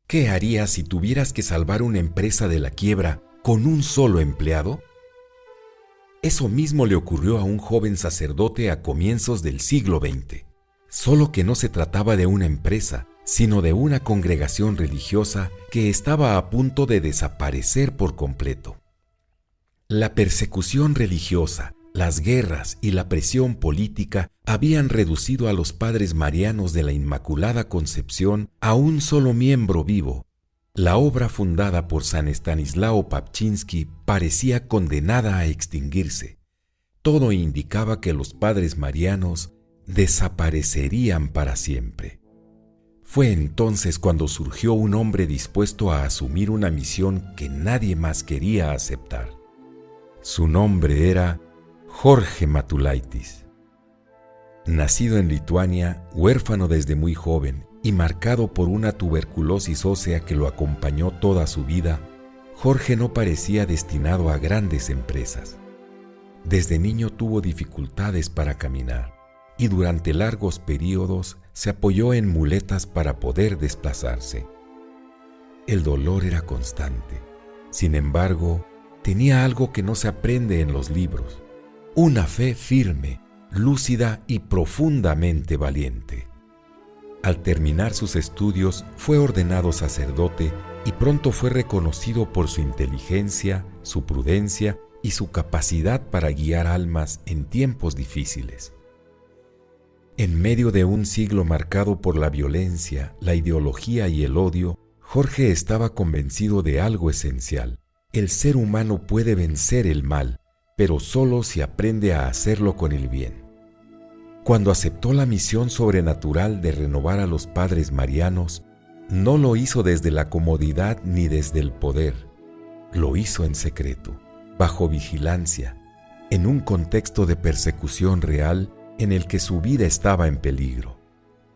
¿Qué harías si tuvieras que salvar una empresa de la quiebra con un solo empleado? Eso mismo le ocurrió a un joven sacerdote a comienzos del siglo XX, solo que no se trataba de una empresa, sino de una congregación religiosa que estaba a punto de desaparecer por completo. La persecución religiosa, las guerras y la presión política habían reducido a los padres marianos de la Inmaculada Concepción a un solo miembro vivo. La obra fundada por San Estanislao Papczynski parecía condenada a extinguirse. Todo indicaba que los padres marianos desaparecerían para siempre. Fue entonces cuando surgió un hombre dispuesto a asumir una misión que nadie más quería aceptar. Su nombre era Jorge Matulaitis. Nacido en Lituania, huérfano desde muy joven y marcado por una tuberculosis ósea que lo acompañó toda su vida, Jorge no parecía destinado a grandes empresas. Desde niño tuvo dificultades para caminar y durante largos periodos se apoyó en muletas para poder desplazarse. El dolor era constante. Sin embargo, tenía algo que no se aprende en los libros: una fe firme, lúcida y profundamente valiente. Al terminar sus estudios, fue ordenado sacerdote y pronto fue reconocido por su inteligencia, su prudencia y su capacidad para guiar almas en tiempos difíciles. En medio de un siglo marcado por la violencia, la ideología y el odio, Jorge estaba convencido de algo esencial: el ser humano puede vencer el mal, pero solo si aprende a hacerlo con el bien. Cuando aceptó la misión sobrenatural de renovar a los padres marianos, no lo hizo desde la comodidad ni desde el poder. Lo hizo en secreto, bajo vigilancia, en un contexto de persecución real en el que su vida estaba en peligro.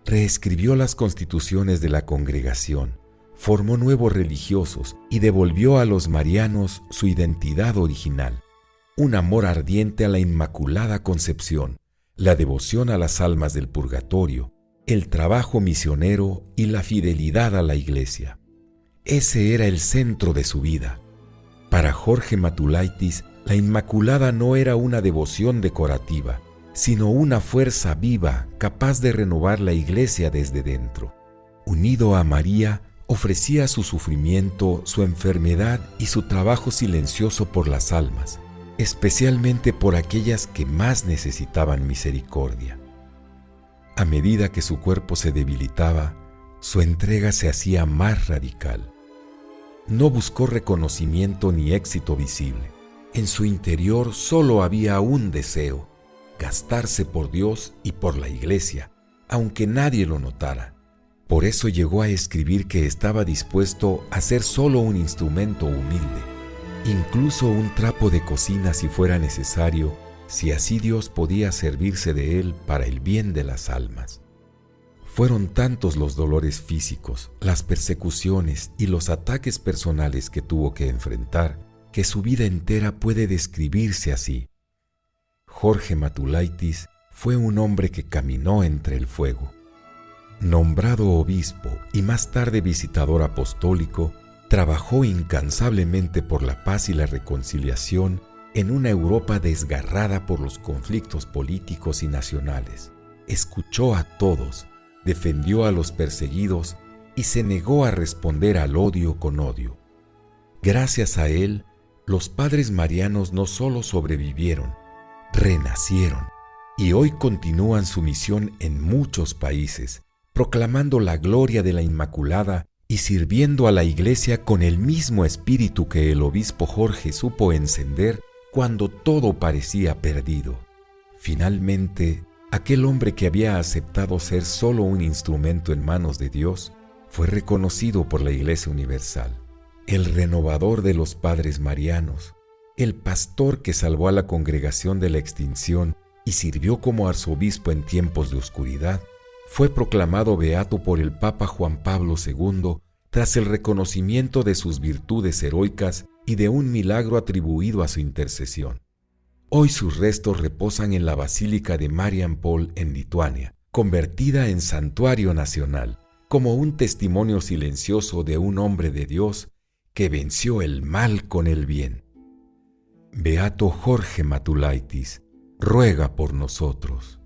Reescribió las constituciones de la congregación, formó nuevos religiosos y devolvió a los marianos su identidad original: un amor ardiente a la Inmaculada Concepción, la devoción a las almas del purgatorio, el trabajo misionero y la fidelidad a la Iglesia. Ese era el centro de su vida. Para Jorge Matulaitis, la Inmaculada no era una devoción decorativa, sino una fuerza viva capaz de renovar la Iglesia desde dentro. Unido a María, ofrecía su sufrimiento, su enfermedad y su trabajo silencioso por las almas, especialmente por aquellas que más necesitaban misericordia. A medida que su cuerpo se debilitaba, su entrega se hacía más radical. No buscó reconocimiento ni éxito visible. En su interior solo había un deseo: gastarse por Dios y por la Iglesia, aunque nadie lo notara. Por eso llegó a escribir que estaba dispuesto a ser solo un instrumento humilde, incluso un trapo de cocina si fuera necesario, si así Dios podía servirse de él para el bien de las almas. Fueron tantos los dolores físicos, las persecuciones y los ataques personales que tuvo que enfrentar, que su vida entera puede describirse así. Jorge Matulaitis fue un hombre que caminó entre el fuego. Nombrado obispo y más tarde visitador apostólico, trabajó incansablemente por la paz y la reconciliación en una Europa desgarrada por los conflictos políticos y nacionales. Escuchó a todos, defendió a los perseguidos y se negó a responder al odio con odio. Gracias a él, los padres marianos no solo sobrevivieron, renacieron y hoy continúan su misión en muchos países, proclamando la gloria de la Inmaculada y sirviendo a la Iglesia con el mismo espíritu que el obispo Jorge supo encender cuando todo parecía perdido. Finalmente, aquel hombre que había aceptado ser solo un instrumento en manos de Dios fue reconocido por la Iglesia Universal, el renovador de los padres marianos, el pastor que salvó a la congregación de la extinción y sirvió como arzobispo en tiempos de oscuridad. Fue proclamado beato por el Papa Juan Pablo II tras el reconocimiento de sus virtudes heroicas y de un milagro atribuido a su intercesión. Hoy sus restos reposan en la Basílica de Mariampol en Lituania, convertida en santuario nacional, como un testimonio silencioso de un hombre de Dios que venció el mal con el bien. Beato Jorge Matulaitis, ruega por nosotros.